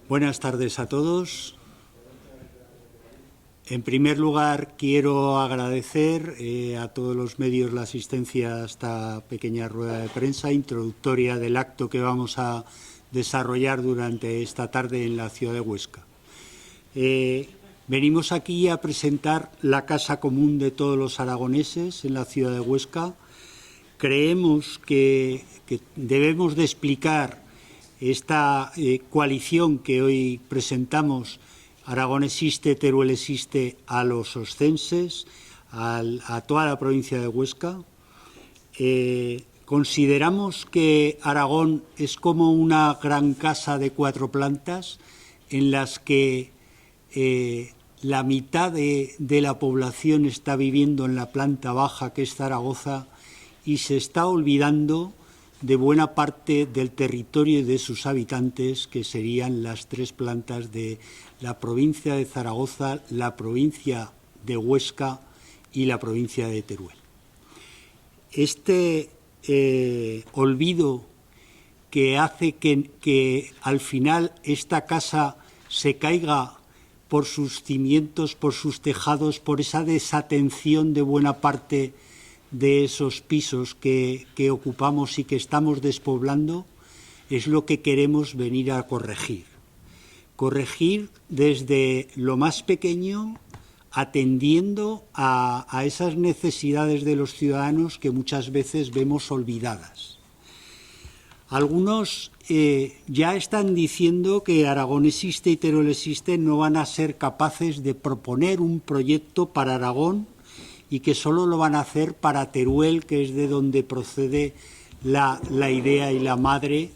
Buenas tardes a todos. En primer lugar, quiero agradecer a todos los medios la asistencia a esta pequeña rueda de prensa introductoria del acto que vamos a desarrollar durante esta tarde en la ciudad de Huesca. Venimos aquí a presentar la casa común de todos los aragoneses en la ciudad de Huesca. Creemos que debemos de explicar esta coalición que hoy presentamos, Aragón existe, Teruel existe, a los oscenses, a toda la provincia de Huesca. Consideramos que Aragón es como una gran casa de 4 plantas en las que la mitad de la población está viviendo en la planta baja, que es Zaragoza, y se está olvidando de buena parte del territorio y de sus habitantes, que serían las 3 plantas de la provincia de Zaragoza, la provincia de Huesca y la provincia de Teruel. Este olvido que hace que al final esta casa se caiga por sus cimientos, por sus tejados, por esa desatención de buena parte de esos pisos que ocupamos y que estamos despoblando, es lo que queremos venir a corregir. Corregir desde lo más pequeño, atendiendo a esas necesidades de los ciudadanos que muchas veces vemos olvidadas. Algunos ya están diciendo que Aragón existe y Teruel existe, no van a ser capaces de proponer un proyecto para Aragón y que solo lo van a hacer para Teruel, que es de donde procede la idea y la madre,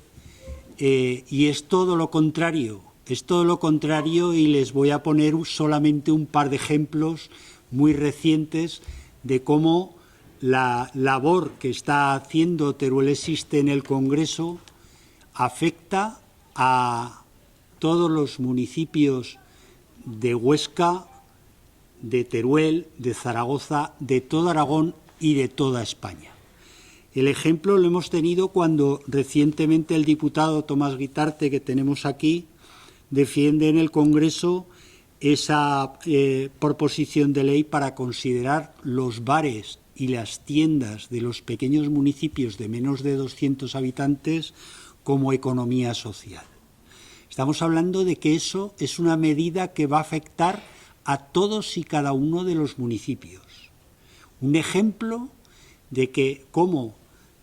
y es todo lo contrario. Es todo lo contrario, y les voy a poner solamente un par de ejemplos muy recientes de cómo la labor que está haciendo Teruel existe en el Congreso afecta a todos los municipios de Huesca, de Teruel, de Zaragoza, de todo Aragón y de toda España. El ejemplo lo hemos tenido cuando recientemente el diputado Tomás Guitarte, que tenemos aquí, defiende en el Congreso esa proposición de ley para considerar los bares y las tiendas de los pequeños municipios de menos de 200 habitantes como economía social. Estamos hablando de que eso es una medida que va a afectar a todos y cada uno de los municipios. Un ejemplo de que cómo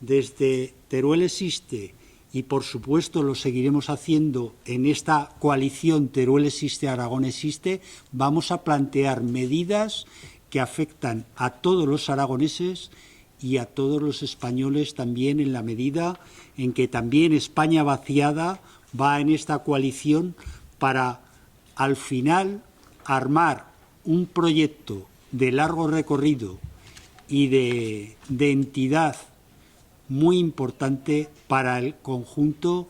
desde Teruel existe, y por supuesto lo seguiremos haciendo en esta coalición Teruel existe, Aragón existe, vamos a plantear medidas que afectan a todos los aragoneses y a todos los españoles también, en la medida en que también España vaciada va en esta coalición para al final armar un proyecto de largo recorrido y de entidad muy importante para el conjunto,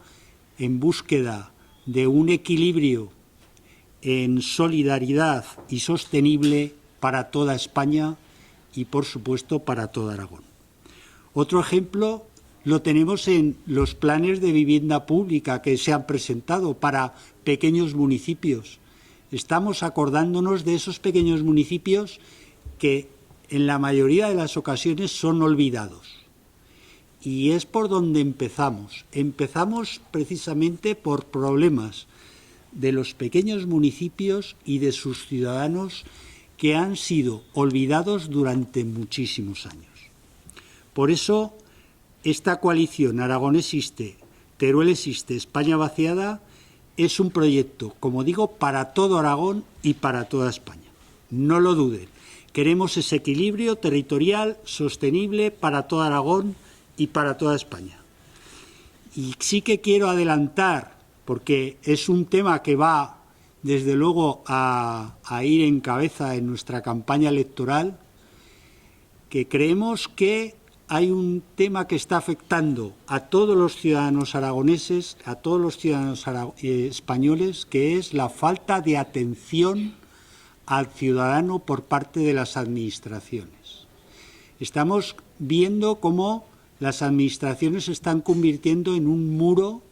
en búsqueda de un equilibrio en solidaridad y sostenible para toda España y, por supuesto, para todo Aragón. Otro ejemplo lo tenemos en los planes de vivienda pública que se han presentado para pequeños municipios. Estamos acordándonos de esos pequeños municipios que en la mayoría de las ocasiones son olvidados. Y es por donde empezamos. Empezamos precisamente por problemas de los pequeños municipios y de sus ciudadanos que han sido olvidados durante muchísimos años. Por eso, esta coalición Aragón existe, Teruel existe, España vaciada, es un proyecto, como digo, para todo Aragón y para toda España. No lo duden. Queremos ese equilibrio territorial sostenible para todo Aragón y para toda España. Y sí que quiero adelantar, porque es un tema que va, desde luego, a ir en cabeza en nuestra campaña electoral, que creemos que hay un tema que está afectando a todos los ciudadanos aragoneses, a todos los ciudadanos españoles, que es la falta de atención al ciudadano por parte de las administraciones. Estamos viendo cómo las administraciones se están convirtiendo en un muro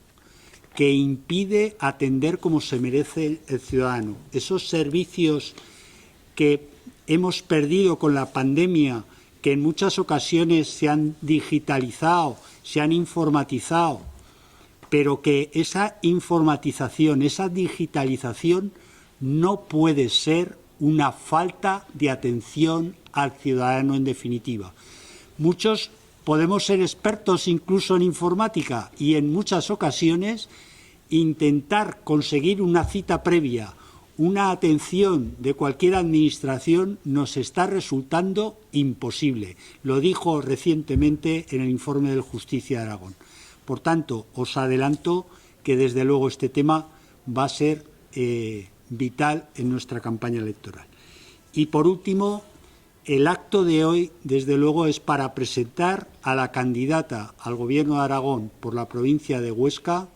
que impide atender como se merece el ciudadano. Esos servicios que hemos perdido con la pandemia, que en muchas ocasiones se han digitalizado, se han informatizado, pero que esa informatización, esa digitalización no puede ser una falta de atención al ciudadano en definitiva. Muchos podemos ser expertos incluso en informática y en muchas ocasiones intentar conseguir una cita previa, una atención de cualquier administración nos está resultando imposible. Lo dijo recientemente en el informe del Justicia de Aragón. Por tanto, os adelanto que desde luego este tema va a ser vital en nuestra campaña electoral. Y por último, el acto de hoy, desde luego, es para presentar a la candidata al Gobierno de Aragón por la provincia de Huesca,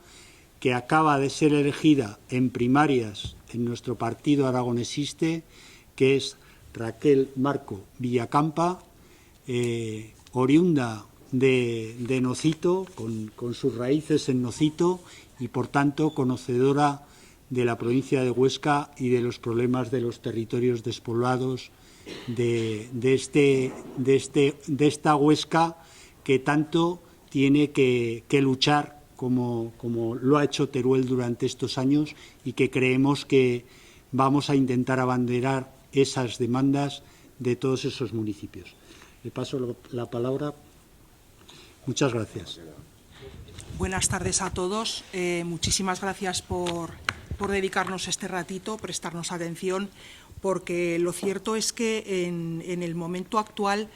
que acaba de ser elegida en primarias en nuestro partido aragonesiste, que es Raquel Marco Villacampa, oriunda de Nocito, con sus raíces en Nocito y, por tanto, conocedora de la provincia de Huesca y de los problemas de los territorios despoblados de esta Huesca que tanto tiene que luchar como lo ha hecho Teruel durante estos años y que creemos que vamos a intentar abanderar esas demandas de todos esos municipios. Le paso la palabra. Muchas gracias. Buenas tardes a todos. Muchísimas gracias por dedicarnos este ratito, prestarnos atención, porque lo cierto es que en el momento actual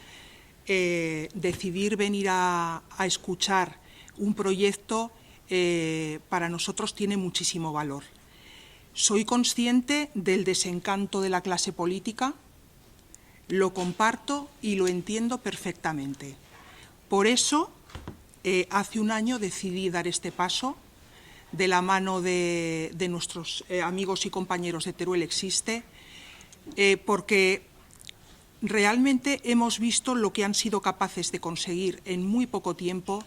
decidir venir a escuchar un proyecto para nosotros tiene muchísimo valor. Soy consciente del desencanto de la clase política, lo comparto y lo entiendo perfectamente. Por eso, hace un año decidí dar este paso de la mano de nuestros amigos y compañeros de Teruel Existe, porque realmente hemos visto lo que han sido capaces de conseguir en muy poco tiempo,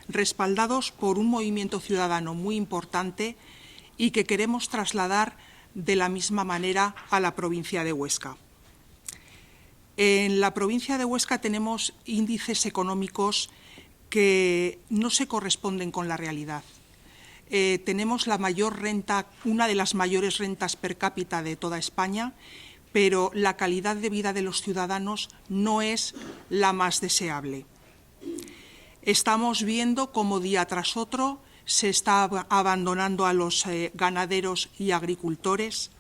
respaldados por un movimiento ciudadano muy importante y que queremos trasladar de la misma manera a la provincia de Huesca. En la provincia de Huesca tenemos índices económicos que no se corresponden con la realidad. Tenemos la mayor renta, una de las mayores rentas per cápita de toda España, pero la calidad de vida de los ciudadanos no es la más deseable. Estamos viendo cómo día tras otro se está abandonando a los ganaderos y agricultores,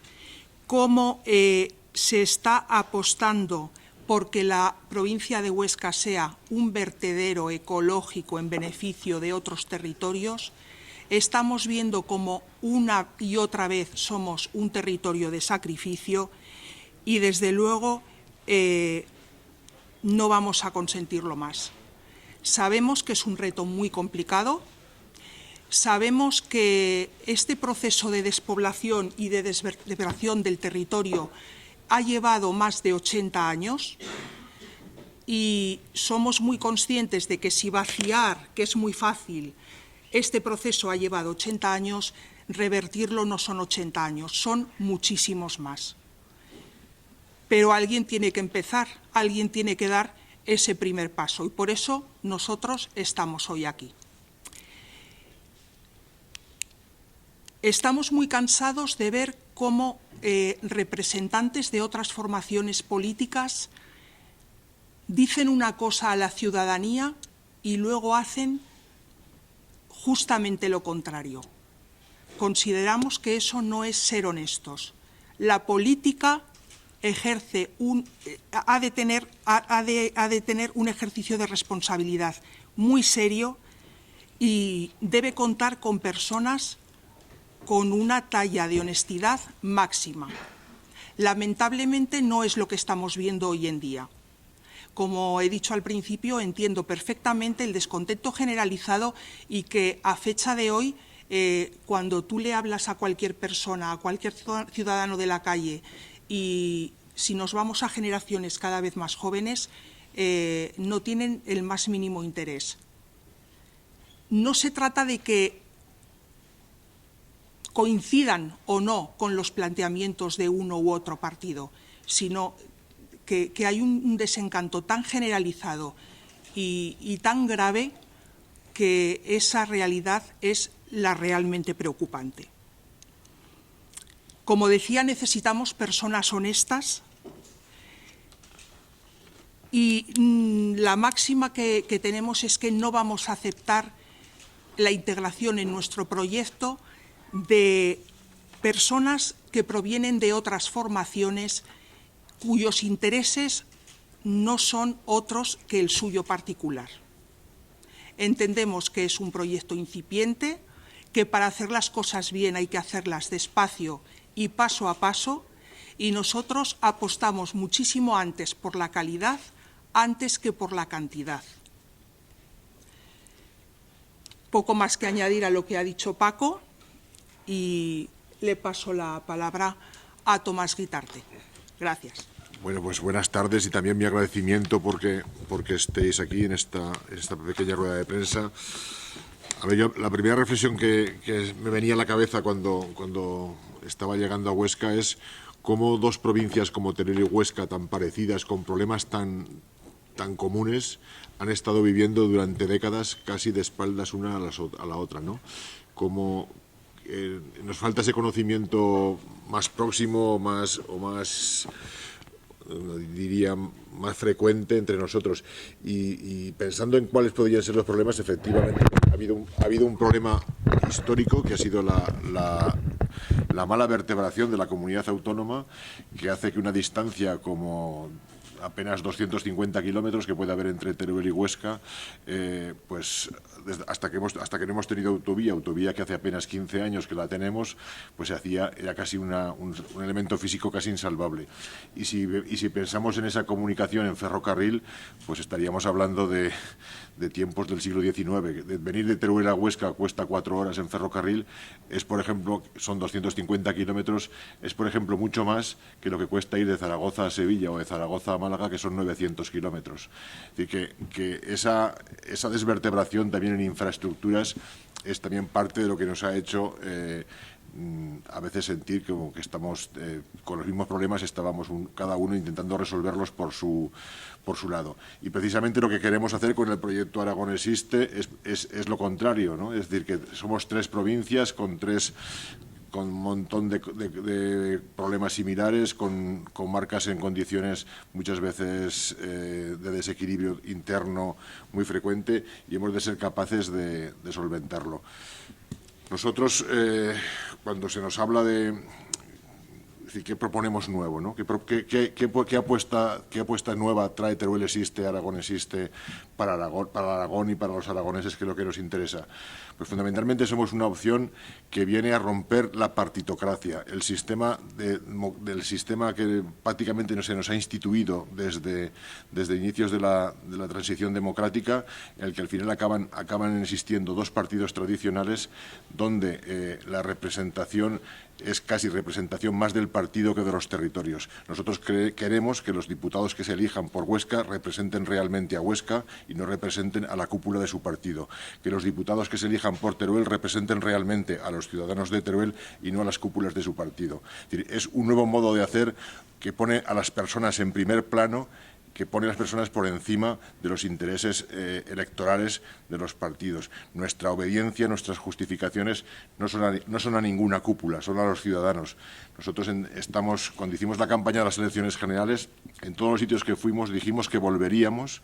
cómo se está apostando porque la provincia de Huesca sea un vertedero ecológico en beneficio de otros territorios. Estamos viendo cómo una y otra vez somos un territorio de sacrificio y, desde luego, no vamos a consentirlo más. Sabemos que es un reto muy complicado. Sabemos que este proceso de despoblación y de desvertebración del territorio ha llevado más de 80 años y somos muy conscientes de que si vaciar, que es muy fácil, este proceso ha llevado 80 años, revertirlo no son 80 años, son muchísimos más. Pero alguien tiene que empezar, alguien tiene que dar ese primer paso y por eso nosotros estamos hoy aquí. Estamos muy cansados de ver cómo representantes de otras formaciones políticas dicen una cosa a la ciudadanía y luego hacen justamente lo contrario. Consideramos que eso no es ser honestos. La política ha de tener un ejercicio de responsabilidad muy serio y debe contar con personas con una talla de honestidad máxima. Lamentablemente no es lo que estamos viendo hoy en día. Como he dicho al principio, entiendo perfectamente el descontento generalizado y que a fecha de hoy, cuando tú le hablas a cualquier persona, a cualquier ciudadano de la calle, y si nos vamos a generaciones cada vez más jóvenes, no tienen el más mínimo interés. No se trata de que coincidan o no con los planteamientos de uno u otro partido, sino que hay un desencanto tan generalizado y tan grave que esa realidad es la realmente preocupante. Como decía, necesitamos personas honestas y la máxima que tenemos es que no vamos a aceptar la integración en nuestro proyecto de personas que provienen de otras formaciones cuyos intereses no son otros que el suyo particular. Entendemos que es un proyecto incipiente, que para hacer las cosas bien hay que hacerlas despacio y paso a paso, y nosotros apostamos muchísimo antes por la calidad antes que por la cantidad. Poco más que añadir a lo que ha dicho Paco y le paso la palabra a Tomás Guitarte. Gracias. Bueno, pues buenas tardes y también mi agradecimiento porque estéis aquí en esta pequeña rueda de prensa. A ver, la primera reflexión que me venía a la cabeza cuando estaba llegando a Huesca es cómo dos provincias como Teruel y Huesca, tan parecidas, con problemas tan comunes, han estado viviendo durante décadas casi de espaldas una a la otra, ¿no? Como nos falta ese conocimiento más próximo diría más frecuente entre nosotros y pensando en cuáles podrían ser los problemas, efectivamente ha habido un problema histórico que ha sido la mala vertebración de la comunidad autónoma, que hace que una distancia como apenas 250 kilómetros que puede haber entre Teruel y Huesca, pues hasta que no hemos tenido autovía que hace apenas 15 años que la tenemos, pues era casi un elemento físico casi insalvable. Y si pensamos en esa comunicación en ferrocarril, pues estaríamos hablando de tiempos del siglo XIX. Venir de Teruel a Huesca cuesta 4 horas en ferrocarril, por ejemplo, son 250 kilómetros, es por ejemplo mucho más que lo que cuesta ir de Zaragoza a Sevilla o de Zaragoza a Málaga, que son 900 kilómetros. Es decir, que esa desvertebración también en infraestructuras es también parte de lo que nos ha hecho a veces sentir como que estamos con los mismos problemas, estábamos cada uno intentando resolverlos por su lado. Y precisamente lo que queremos hacer con el proyecto Aragón Existe es lo contrario, ¿no? Es decir, que somos 3 provincias con un montón de problemas similares, con marcas en condiciones muchas veces de desequilibrio interno muy frecuente, y hemos de ser capaces de solventarlo. Nosotros, cuando se nos habla de qué proponemos nuevo, ¿no? ¿Qué apuesta nueva trae Teruel Existe, Aragón Existe para Aragón y para los aragoneses, que es lo que nos interesa? Pues fundamentalmente somos una opción que viene a romper la partitocracia, el sistema del sistema que prácticamente se nos ha instituido desde inicios de la transición democrática, en el que al final acaban existiendo 2 partidos tradicionales donde la representación es casi representación más del partido que de los territorios. Nosotros queremos que los diputados que se elijan por Huesca representen realmente a Huesca y no representen a la cúpula de su partido. Que los diputados que se elijan por Teruel representen realmente a los ciudadanos de Teruel y no a las cúpulas de su partido. Es decir, es un nuevo modo de hacer que pone a las personas en primer plano, que pone a las personas por encima de los intereses electorales de los partidos. Nuestra obediencia, nuestras justificaciones no son a ninguna cúpula, son a los ciudadanos. Nosotros cuando hicimos la campaña de las elecciones generales, en todos los sitios que fuimos dijimos que volveríamos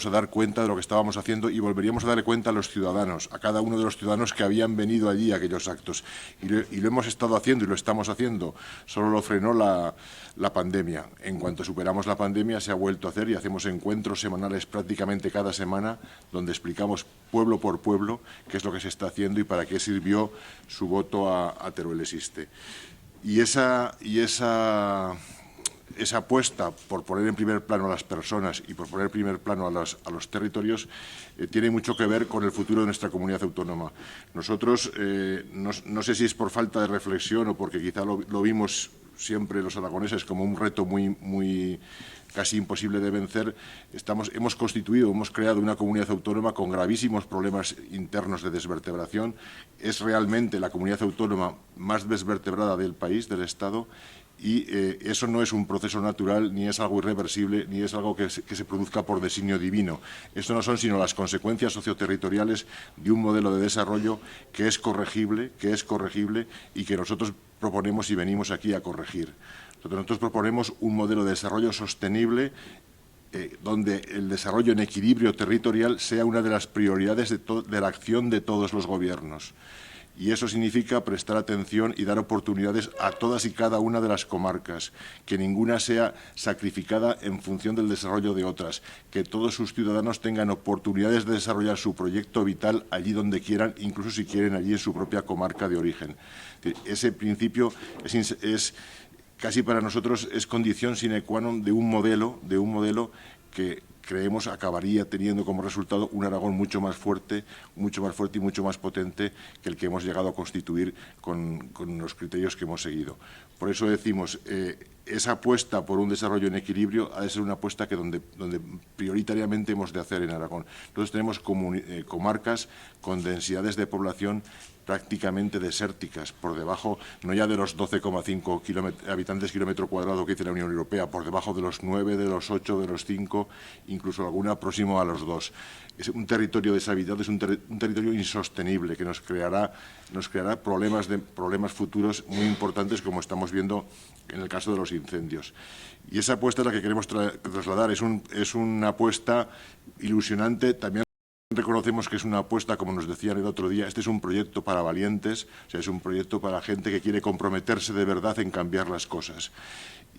a dar cuenta de lo que estábamos haciendo y volveríamos a darle cuenta a los ciudadanos, a cada uno de los ciudadanos que habían venido allí a aquellos actos. Y lo hemos estado haciendo y lo estamos haciendo. Solo lo frenó la pandemia. En cuanto superamos la pandemia se ha vuelto a hacer y hacemos encuentros semanales prácticamente cada semana donde explicamos pueblo por pueblo qué es lo que se está haciendo y para qué sirvió su voto a Teruel Existe. Y esa esa apuesta por poner en primer plano a las personas y por poner en primer plano a los territorios tiene mucho que ver con el futuro de nuestra comunidad autónoma. Nosotros, no sé si es por falta de reflexión o porque quizá lo vimos siempre los aragoneses como un reto muy casi imposible de vencer, hemos creado una comunidad autónoma con gravísimos problemas internos de desvertebración. Es realmente la comunidad autónoma más desvertebrada del país, del Estado, y eso no es un proceso natural, ni es algo irreversible, ni es algo que se produzca por designio divino. Esto no son sino las consecuencias socioterritoriales de un modelo de desarrollo que es corregible y que nosotros proponemos y venimos aquí a corregir. Nosotros proponemos un modelo de desarrollo sostenible donde el desarrollo en equilibrio territorial sea una de las prioridades de la acción de todos los gobiernos. Y eso significa prestar atención y dar oportunidades a todas y cada una de las comarcas, que ninguna sea sacrificada en función del desarrollo de otras, que todos sus ciudadanos tengan oportunidades de desarrollar su proyecto vital allí donde quieran, incluso si quieren allí en su propia comarca de origen. Ese principio es casi para nosotros es condición sine qua non de un modelo que creemos acabaría teniendo como resultado un Aragón mucho más fuerte y mucho más potente que el que hemos llegado a constituir con los criterios que hemos seguido. Por eso decimos, esa apuesta por un desarrollo en equilibrio ha de ser una apuesta que donde prioritariamente hemos de hacer en Aragón. Entonces tenemos comarcas con densidades de población prácticamente desérticas, por debajo no ya de los 12,5 habitantes kilómetro cuadrado que dice la Unión Europea, por debajo de los 9, de los 8, de los 5, incluso alguna próximo a los 2. Es un territorio deshabitado, es un territorio insostenible que nos creará problemas futuros muy importantes, como estamos viendo en el caso de los incendios. Y esa apuesta es la que queremos trasladar. Es una apuesta ilusionante. También reconocemos que es una apuesta, como nos decían el otro día, este es un proyecto para valientes, o sea, es un proyecto para gente que quiere comprometerse de verdad en cambiar las cosas.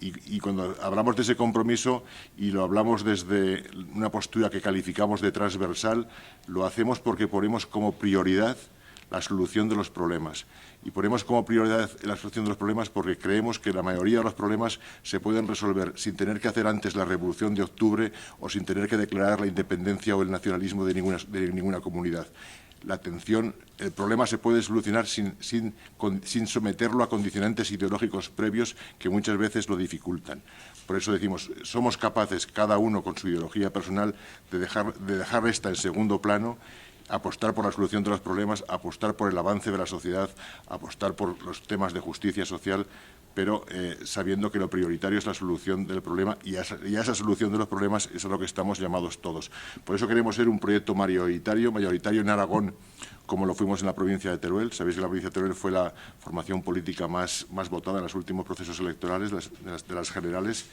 Y cuando hablamos de ese compromiso y lo hablamos desde una postura que calificamos de transversal, lo hacemos porque ponemos como prioridad la solución de los problemas. Y ponemos como prioridad la solución de los problemas porque creemos que la mayoría de los problemas se pueden resolver sin tener que hacer antes la Revolución de Octubre o sin tener que declarar la independencia o el nacionalismo de ninguna comunidad. El problema se puede solucionar sin someterlo a condicionantes ideológicos previos que muchas veces lo dificultan. Por eso decimos, somos capaces, cada uno con su ideología personal, de dejar esta en segundo plano, apostar por la solución de los problemas, apostar por el avance de la sociedad, apostar por los temas de justicia social, pero sabiendo que lo prioritario es la solución del problema y a esa solución de los problemas es a lo que estamos llamados todos. Por eso queremos ser un proyecto mayoritario en Aragón, como lo fuimos en la provincia de Teruel. Sabéis que la provincia de Teruel fue la formación política más votada en los últimos procesos electorales, de las generales,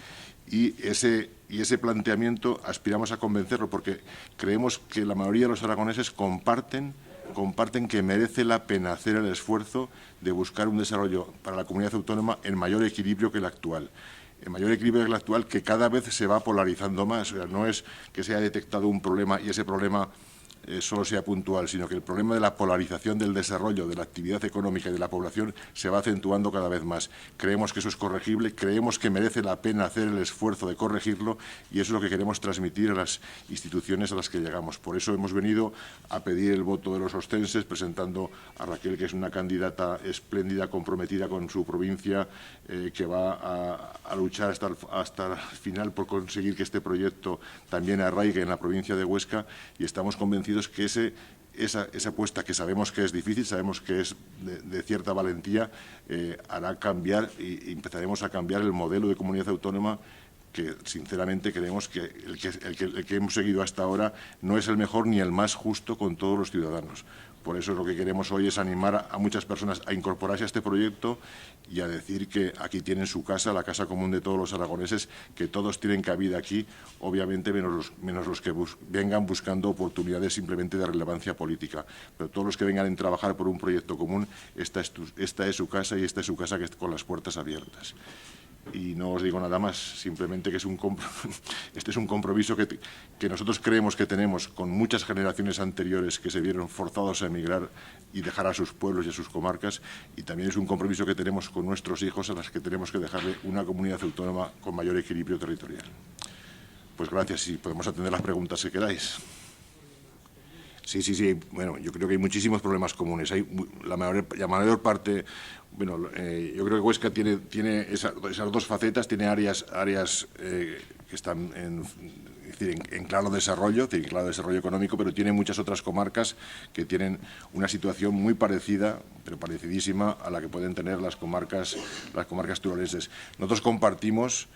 y ese planteamiento aspiramos a convencerlo porque creemos que la mayoría de los aragoneses comparten que merece la pena hacer el esfuerzo de buscar un desarrollo para la comunidad autónoma en mayor equilibrio que el actual. En mayor equilibrio que el actual, que cada vez se va polarizando más. O sea, no es que se haya detectado un problema y ese problema solo sea puntual, sino que el problema de la polarización del desarrollo, de la actividad económica y de la población se va acentuando cada vez más. Creemos que eso es corregible, creemos que merece la pena hacer el esfuerzo de corregirlo y eso es lo que queremos transmitir a las instituciones a las que llegamos. Por eso hemos venido a pedir el voto de los ostenses, presentando a Raquel, que es una candidata espléndida, comprometida con su provincia, que va a luchar hasta el final por conseguir que este proyecto también arraigue en la provincia de Huesca, y estamos convencidos que esa apuesta, que sabemos que es difícil, sabemos que es de cierta valentía, hará cambiar y empezaremos a cambiar el modelo de comunidad autónoma que sinceramente creemos que el que hemos seguido hasta ahora no es el mejor ni el más justo con todos los ciudadanos. Por eso lo que queremos hoy es animar a muchas personas a incorporarse a este proyecto y a decir que aquí tienen su casa, la casa común de todos los aragoneses, que todos tienen cabida aquí, obviamente menos los que vengan buscando oportunidades simplemente de relevancia política. Pero todos los que vengan a trabajar por un proyecto común, esta es su casa y esta es su casa que está con las puertas abiertas. y no os digo nada más, simplemente que este es un compromiso que nosotros creemos que tenemos con muchas generaciones anteriores que se vieron forzados a emigrar y dejar a sus pueblos y a sus comarcas, y también es un compromiso que tenemos con nuestros hijos, a los que tenemos que dejarle una comunidad autónoma con mayor equilibrio territorial. Pues gracias, y podemos atender las preguntas que queráis. Sí. Bueno, yo creo que hay muchísimos problemas comunes. Hay la mayor parte. Bueno, yo creo que Huesca tiene esas dos facetas, tiene áreas que están en claro desarrollo, económico, pero tiene muchas otras comarcas que tienen una situación muy parecida, pero parecidísima a la que pueden tener las comarcas turolenses. Nosotros compartimos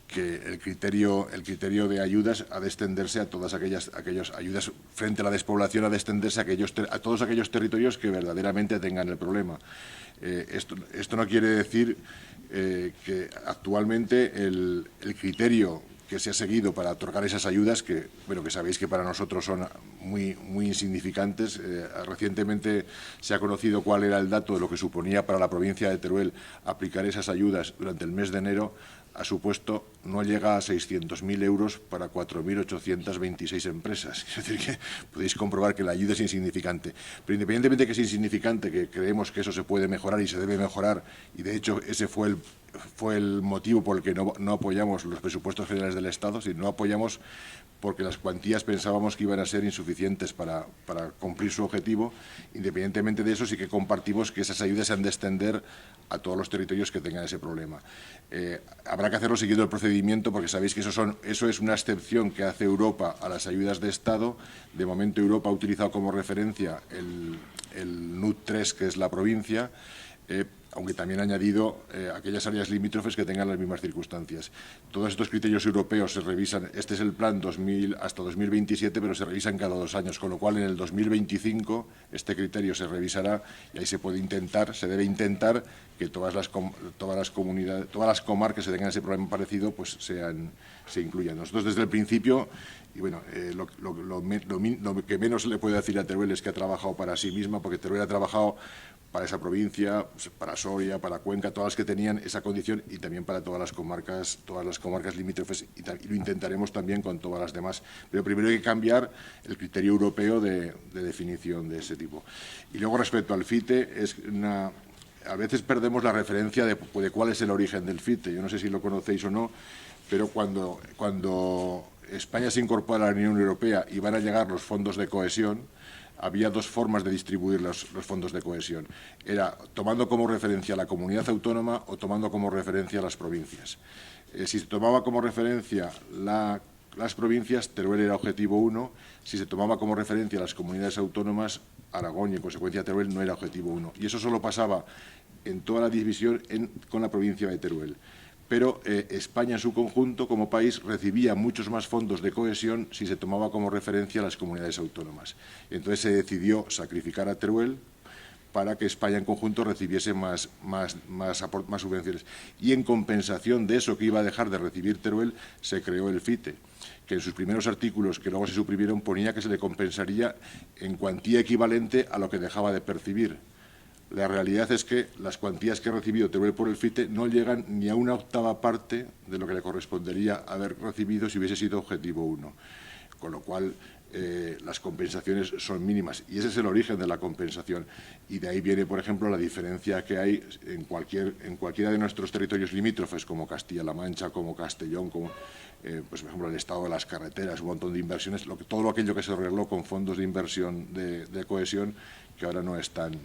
que el criterio de ayudas ha de extenderse a todas aquellas ayudas frente a la despoblación, ha de extenderse a todos aquellos territorios que verdaderamente tengan el problema. Esto no quiere decir que actualmente el criterio que se ha seguido para otorgar esas ayudas, que sabéis que para nosotros son muy insignificantes. Recientemente se ha conocido cuál era el dato de lo que suponía para la provincia de Teruel aplicar esas ayudas durante el mes de enero. Ha supuesto, no llega a 600.000 euros para 4.826 empresas. Es decir, que podéis comprobar que la ayuda es insignificante. Pero independientemente de que es insignificante, que creemos que eso se puede mejorar y se debe mejorar, y de hecho ese fue el motivo por el que no apoyamos los presupuestos generales del Estado, sino no apoyamos porque las cuantías pensábamos que iban a ser insuficientes para cumplir su objetivo. Independientemente de eso, sí que compartimos que esas ayudas se han de extender a todos los territorios que tengan ese problema. Habrá que hacerlo siguiendo el procedimiento, porque sabéis que eso es una excepción que hace Europa a las ayudas de Estado. De momento Europa ha utilizado como referencia el NUT 3, que es la provincia, aunque también ha añadido aquellas áreas limítrofes que tengan las mismas circunstancias. Todos estos criterios europeos se revisan, este es el plan hasta 2027, pero se revisan cada 2 años, con lo cual en el 2025 este criterio se revisará y ahí se debe intentar que todas las comarcas que tengan ese problema parecido pues se incluyan. Nosotros desde el principio, y bueno, lo que menos se le puede decir a Teruel es que ha trabajado para sí misma, porque Teruel ha trabajado para esa provincia, para Soria, para Cuenca, todas las que tenían esa condición, y también para todas las comarcas limítrofes, y lo intentaremos también con todas las demás. Pero primero hay que cambiar el criterio europeo de definición de ese tipo. Y luego, respecto al FITE, a veces perdemos la referencia de cuál es el origen del FITE. Yo no sé si lo conocéis o no, pero cuando España se incorpora a la Unión Europea y van a llegar los fondos de cohesión, había 2 formas de distribuir los fondos de cohesión. Era tomando como referencia la comunidad autónoma o tomando como referencia las provincias. Si se tomaba como referencia las provincias, Teruel era objetivo 1. Si se tomaba como referencia las comunidades autónomas, Aragón y en consecuencia Teruel no era objetivo 1. Y eso solo pasaba en toda la división con la provincia de Teruel. Pero España en su conjunto, como país, recibía muchos más fondos de cohesión si se tomaba como referencia las comunidades autónomas. Entonces se decidió sacrificar a Teruel para que España en conjunto recibiese más subvenciones. Y en compensación de eso que iba a dejar de recibir Teruel, se creó el FITE, que en sus primeros artículos, que luego se suprimieron, ponía que se le compensaría en cuantía equivalente a lo que dejaba de percibir. La realidad es que las cuantías que ha recibido Teruel por el FITE no llegan ni a una 8ª parte de lo que le correspondería haber recibido si hubiese sido objetivo 1. Con lo cual, las compensaciones son mínimas. Y ese es el origen de la compensación. Y de ahí viene, por ejemplo, la diferencia que hay en cualquiera de nuestros territorios limítrofes, como Castilla-La Mancha, como Castellón, como, pues, por ejemplo, el estado de las carreteras, un montón de inversiones, todo aquello que se arregló con fondos de inversión de cohesión, que ahora no están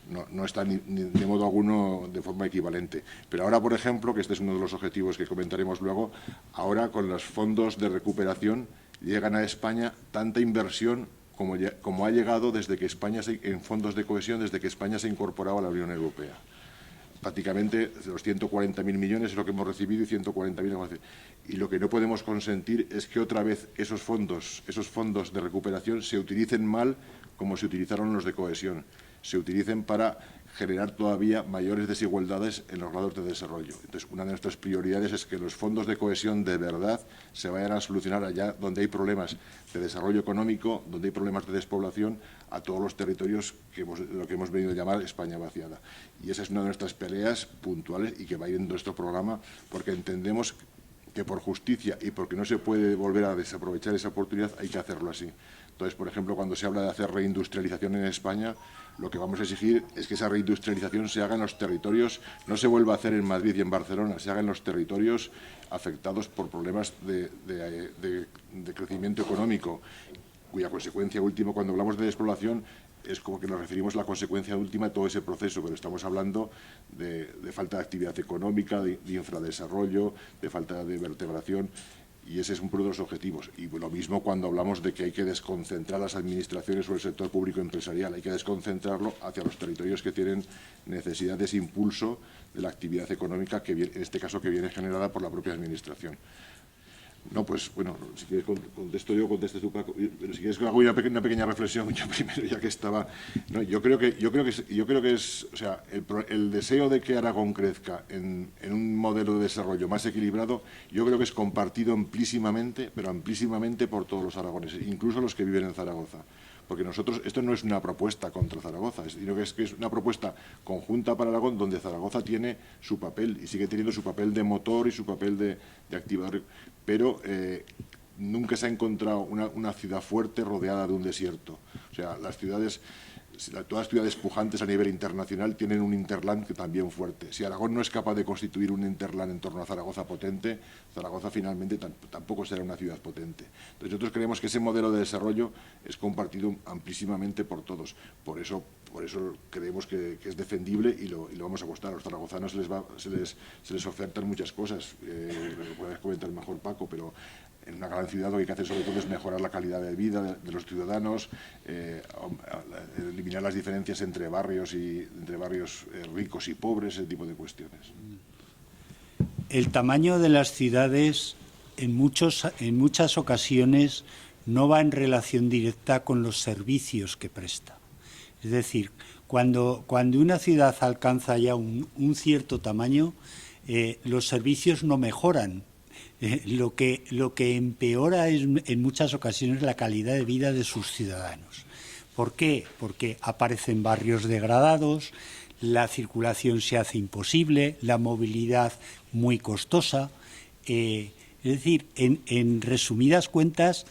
de modo alguno de forma equivalente. Pero ahora, por ejemplo, que este es uno de los objetivos que comentaremos luego, ahora con los fondos de recuperación llegan a España tanta inversión como ha llegado desde que en fondos de cohesión, desde que España se incorporaba a la Unión Europea. Prácticamente los 140.000 millones es lo que hemos recibido y 140.000. Y lo que no podemos consentir es que otra vez esos fondos de recuperación se utilicen mal como se utilizaron los de cohesión. Se utilicen para generar todavía mayores desigualdades en los grados de desarrollo. Entonces, una de nuestras prioridades es que los fondos de cohesión de verdad se vayan a solucionar allá donde hay problemas de desarrollo económico, donde hay problemas de despoblación, a todos los territorios lo que hemos venido a llamar España vaciada. Y esa es una de nuestras peleas puntuales y que va a ir en nuestro programa, porque entendemos que por justicia y porque no se puede volver a desaprovechar esa oportunidad, hay que hacerlo así. Entonces, por ejemplo, cuando se habla de hacer reindustrialización en España, lo que vamos a exigir es que esa reindustrialización se haga en los territorios, no se vuelva a hacer en Madrid y en Barcelona, se haga en los territorios afectados por problemas de crecimiento económico, cuya consecuencia última, cuando hablamos de despoblación, es como que nos referimos a la consecuencia última de todo ese proceso, pero estamos hablando de falta de actividad económica, de infradesarrollo, de falta de vertebración. Y ese es uno de los objetivos. Y lo mismo cuando hablamos de que hay que desconcentrar las administraciones o el sector público empresarial. Hay que desconcentrarlo hacia los territorios que tienen necesidad de ese impulso de la actividad económica, que en este caso que viene generada por la propia administración. No, pues bueno, si quieres contesto yo, contestes tú, Paco, pero si quieres hago una pequeña reflexión yo primero, ya que estaba. No, yo creo que es, o sea, el deseo de que Aragón crezca en un modelo de desarrollo más equilibrado, yo creo que es compartido amplísimamente, pero amplísimamente por todos los aragoneses, incluso los que viven en Zaragoza. Porque nosotros, esto no es una propuesta contra Zaragoza, sino que es una propuesta conjunta para Aragón, donde Zaragoza tiene su papel y sigue teniendo su papel de motor y su papel de activador, pero nunca se ha encontrado una ciudad fuerte rodeada de un desierto. O sea, todas las ciudades pujantes a nivel internacional tienen un interland que también fuerte. Si Aragón no es capaz de constituir un interland en torno a Zaragoza potente, Zaragoza finalmente tampoco será una ciudad potente. Entonces nosotros creemos que ese modelo de desarrollo es compartido amplísimamente por todos. Por eso creemos que es defendible y lo vamos a apostar. A los zaragozanos se les ofertan muchas cosas, lo puedes comentar mejor, Paco, pero en una gran ciudad lo que hay que hacer sobre todo es mejorar la calidad de vida de los ciudadanos, eliminar las diferencias entre barrios ricos y pobres, ese tipo de cuestiones. El tamaño de las ciudades en muchas ocasiones no va en relación directa con los servicios que presta. Es decir, cuando una ciudad alcanza ya un cierto tamaño, los servicios no mejoran. Lo que empeora es en muchas ocasiones la calidad de vida de sus ciudadanos. ¿Por qué? Porque aparecen barrios degradados, la circulación se hace imposible, la movilidad muy costosa. Es decir, en resumidas cuentas,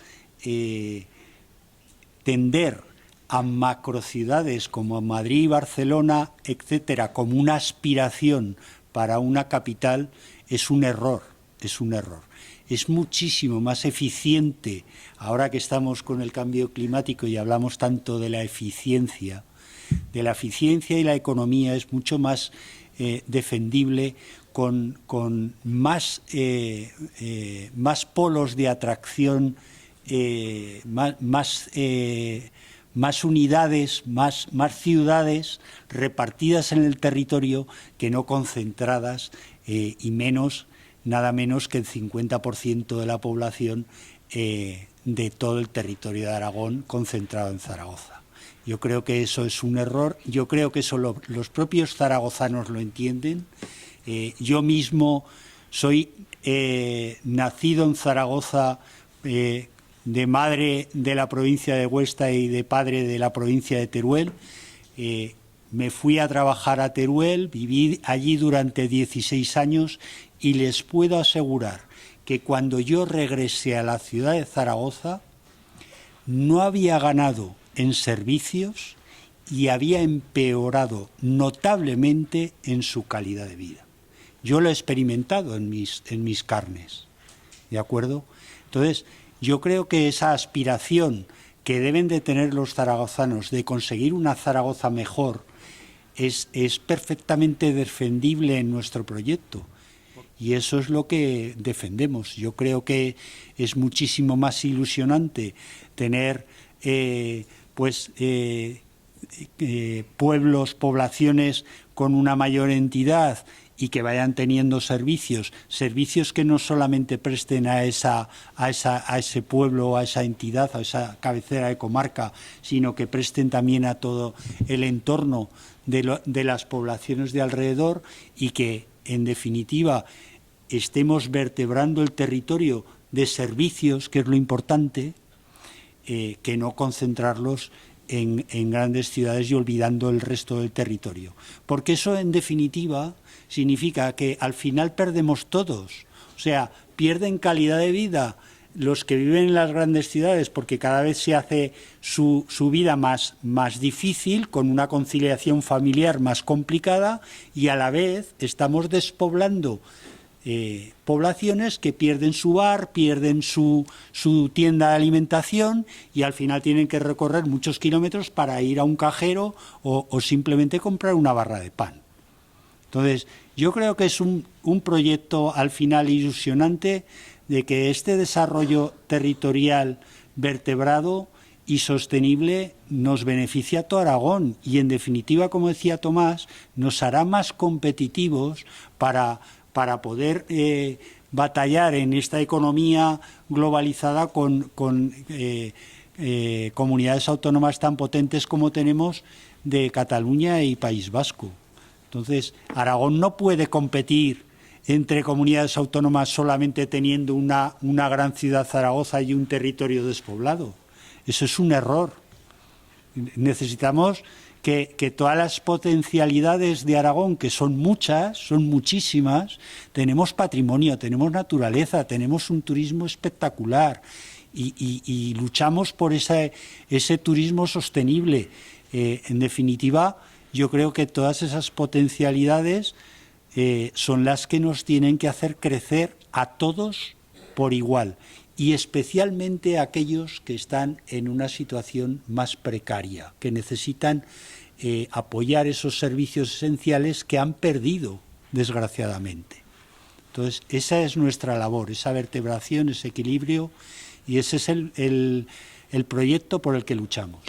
tender a macrociudades como Madrid, Barcelona, etcétera, como una aspiración para una capital es un error. Es muchísimo más eficiente, ahora que estamos con el cambio climático y hablamos tanto de la eficiencia y la economía, es mucho más defendible con más polos de atracción, más unidades, más ciudades repartidas en el territorio que no concentradas y nada menos que el 50% de la población de todo el territorio de Aragón concentrado en Zaragoza. Yo creo que eso es un error, yo creo que eso los propios zaragozanos lo entienden. Yo mismo soy nacido en Zaragoza, de madre de la provincia de Huesta y de padre de la provincia de Teruel. Me fui a trabajar a Teruel, viví allí durante 16 años y les puedo asegurar que cuando yo regresé a la ciudad de Zaragoza no había ganado en servicios y había empeorado notablemente en su calidad de vida. Yo lo he experimentado en mis carnes, ¿de acuerdo? Entonces, yo creo que esa aspiración que deben de tener los zaragozanos de conseguir una Zaragoza mejor es perfectamente defendible en nuestro proyecto. Y eso es lo que defendemos. Yo creo que es muchísimo más ilusionante tener pueblos, poblaciones con una mayor entidad y que vayan teniendo servicios que no solamente presten a ese pueblo, a esa entidad, a esa cabecera de comarca, sino que presten también a todo el entorno de las poblaciones de alrededor, y que, en definitiva, estemos vertebrando el territorio de servicios, que es lo importante, que no concentrarlos en grandes ciudades y olvidando el resto del territorio. Porque eso, en definitiva, significa que al final perdemos todos. O sea, pierden calidad de vida los que viven en las grandes ciudades, porque cada vez se hace su vida más difícil, con una conciliación familiar más complicada, y a la vez estamos despoblando poblaciones que pierden su bar, pierden su tienda de alimentación, y al final tienen que recorrer muchos kilómetros para ir a un cajero o simplemente comprar una barra de pan. Entonces, yo creo que es un proyecto al final ilusionante, de que este desarrollo territorial vertebrado y sostenible nos beneficia a todo Aragón, y, en definitiva, como decía Tomás, nos hará más competitivos para poder batallar en esta economía globalizada con comunidades autónomas tan potentes como tenemos de Cataluña y País Vasco. Entonces, Aragón no puede competir entre comunidades autónomas solamente teniendo una gran ciudad, Zaragoza, y un territorio despoblado. Eso es un error. Necesitamos que todas las potencialidades de Aragón, que son muchas, son muchísimas, tenemos patrimonio, tenemos naturaleza, tenemos un turismo espectacular, y luchamos por ese turismo sostenible. En definitiva, yo creo que todas esas potencialidades son las que nos tienen que hacer crecer a todos por igual, y especialmente a aquellos que están en una situación más precaria, que necesitan apoyar esos servicios esenciales que han perdido, desgraciadamente. Entonces, esa es nuestra labor, esa vertebración, ese equilibrio, y ese es el proyecto por el que luchamos.